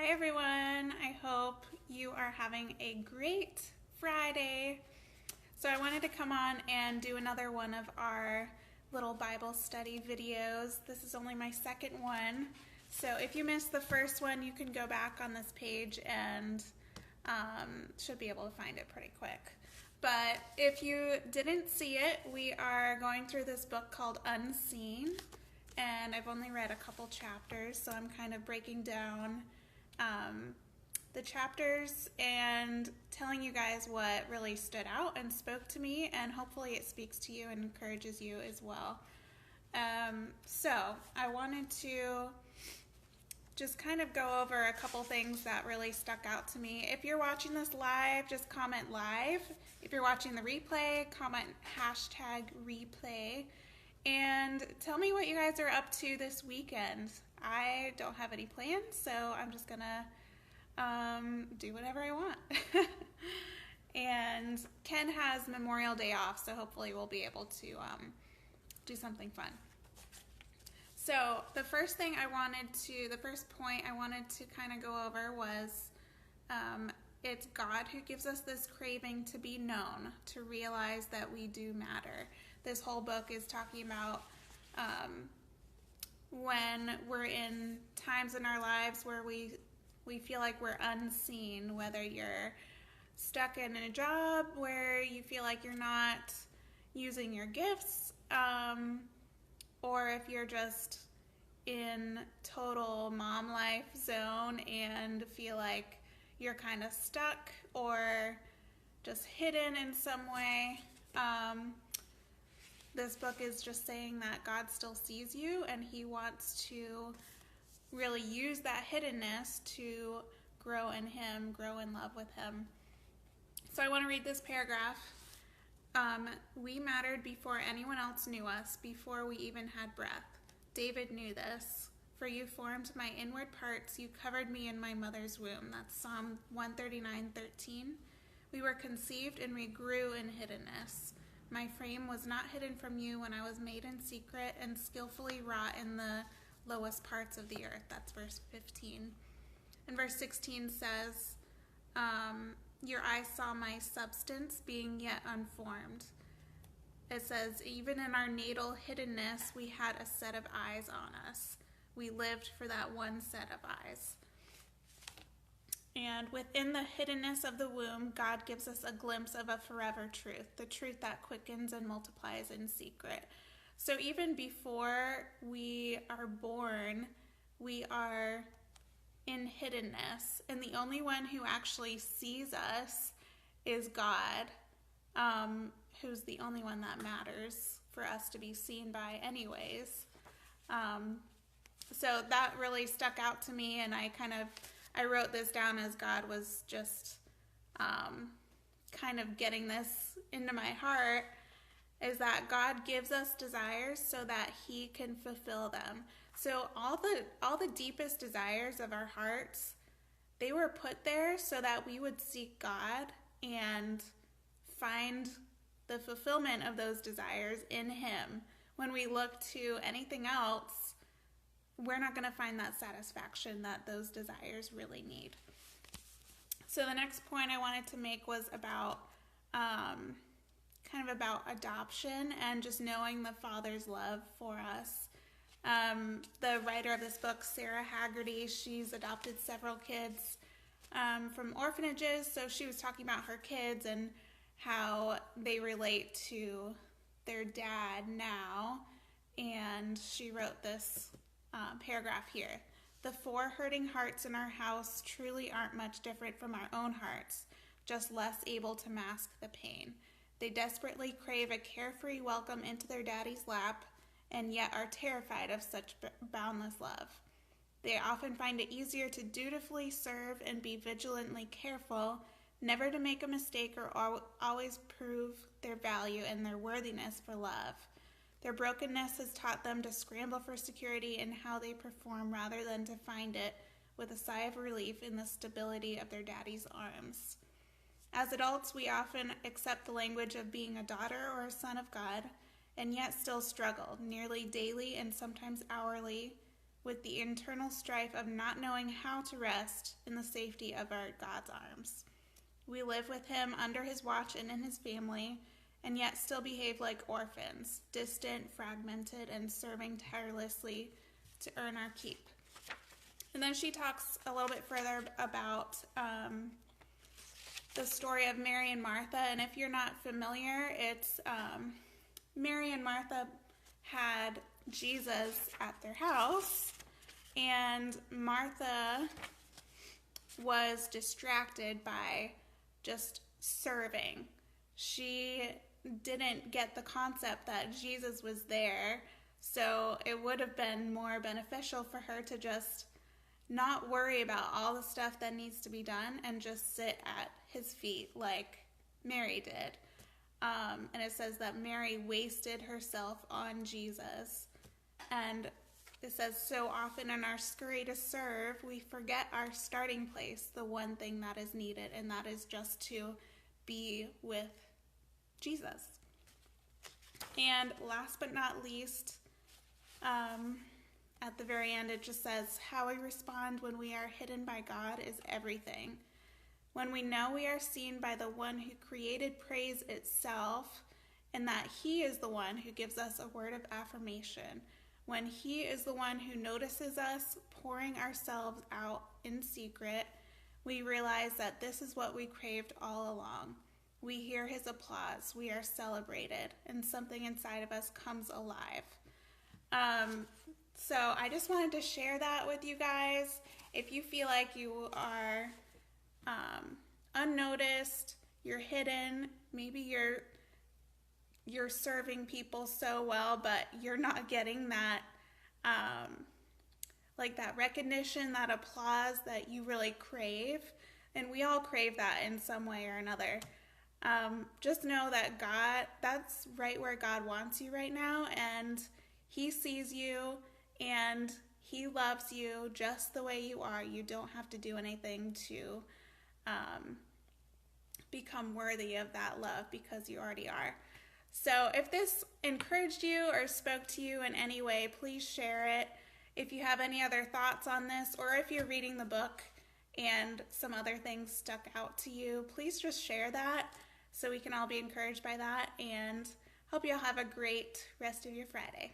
Hi everyone, I hope you are having a great Friday. So I wanted to come on and do another one of our little Bible study videos. This is only my second one. So if you missed the first one, you can go back on this page and should be able to find it pretty quick. But if you didn't see it, we are going through this book called Unseen. And I've only read a couple chapters, so I'm kind of breaking down the chapters and telling you guys what really stood out and spoke to me, and hopefully it speaks to you and encourages you as well. So I wanted to just kind of go over a couple things that really stuck out to me. If you're watching this live, just comment live. If you're watching the replay, comment #replay. And tell me what you guys are up to this weekend. I don't have any plans, so I'm just gonna do whatever I want. And Ken has Memorial Day off, so hopefully we'll be able to do something fun. So the first point I wanted to kind of go over was it's God who gives us this craving to be known, to realize that we do matter. This whole book is talking about when we're in times in our lives where we feel like we're unseen, whether you're stuck in a job where you feel like you're not using your gifts, or if you're just in total mom life zone and feel like you're kind of stuck or just hidden in some way. This book is just saying that God still sees you, and he wants to really use that hiddenness to grow in him, grow in love with him. So I want to read this paragraph. We mattered before anyone else knew us, before we even had breath. David knew this. For you formed my inward parts, you covered me in my mother's womb. That's Psalm 139:13. We were conceived and we grew in hiddenness. My frame was not hidden from you when I was made in secret and skillfully wrought in the lowest parts of the earth. That's verse 15. And verse 16 says, your eyes saw my substance being yet unformed. It says, even in our natal hiddenness, we had a set of eyes on us. We lived for that one set of eyes. And within the hiddenness of the womb, God gives us a glimpse of a forever truth, the truth that quickens and multiplies in secret. So even before we are born, we are in hiddenness, and the only one who actually sees us is God, who's the only one that matters for us to be seen by anyways. So that really stuck out to me, and I wrote this down as God was just kind of getting this into my heart, is that God gives us desires so that he can fulfill them. So all the deepest desires of our hearts, they were put there so that we would seek God and find the fulfillment of those desires in him. When we look to anything else, we're not going to find that satisfaction that those desires really need. So the next point I wanted to make was about kind of about adoption and just knowing the Father's love for us. The writer of this book, Sarah Haggerty, she's adopted several kids from orphanages, so she was talking about her kids and how they relate to their dad now, and she wrote this paragraph here. The 4 hurting hearts in our house truly aren't much different from our own hearts, just less able to mask the pain. They desperately crave a carefree welcome into their daddy's lap, and yet are terrified of such boundless love. They often find it easier to dutifully serve and be vigilantly careful, never to make a mistake or always prove their value and their worthiness for love. Their brokenness has taught them to scramble for security in how they perform rather than to find it with a sigh of relief in the stability of their daddy's arms. As adults, we often accept the language of being a daughter or a son of God, and yet still struggle, nearly daily and sometimes hourly, with the internal strife of not knowing how to rest in the safety of our God's arms. We live with him under his watch and in his family, and yet still behave like orphans, distant, fragmented, and serving tirelessly to earn our keep. And then she talks a little bit further about the story of Mary and Martha. And if you're not familiar, it's Mary and Martha had Jesus at their house, and Martha was distracted by just serving. She didn't get the concept that Jesus was there, so it would have been more beneficial for her to just not worry about all the stuff that needs to be done and just sit at his feet like Mary did. And it says that Mary wasted herself on Jesus. And it says, so often in our scurry to serve, we forget our starting place, the one thing that is needed, and that is just to be with Jesus. And last but not least, at the very end, it just says, how we respond when we are hidden by God is everything. When we know we are seen by the one who created praise itself, and that he is the one who gives us a word of affirmation. When he is the one who notices us pouring ourselves out in secret, we realize that this is what we craved all along. We hear his applause, we are celebrated, and something inside of us comes alive. So I just wanted to share that with you guys. If you feel like you are unnoticed, you're hidden, maybe you're serving people so well, but you're not getting that like that recognition, that applause that you really crave, and we all crave that in some way or another. Just know that God, that's right where God wants you right now, and he sees you and he loves you just the way you are. You don't have to do anything to become worthy of that love, because you already are. So if this encouraged you or spoke to you in any way, please share it. If you have any other thoughts on this, or if you're reading the book and some other things stuck out to you, please just share that so we can all be encouraged by that, and hope you all have a great rest of your Friday.